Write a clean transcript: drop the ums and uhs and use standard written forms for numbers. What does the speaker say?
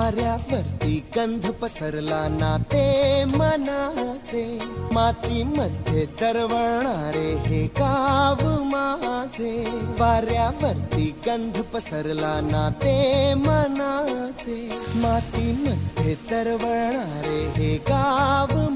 वाऱ्यावरती गंध पसरला ना ते मनाचे, मातीमध्ये दरवळणारे हे गाव माझे. वाऱ्यावरती गंध पसरला ना ते मनाचे, मातीमध्ये दरवळणारे हे गाव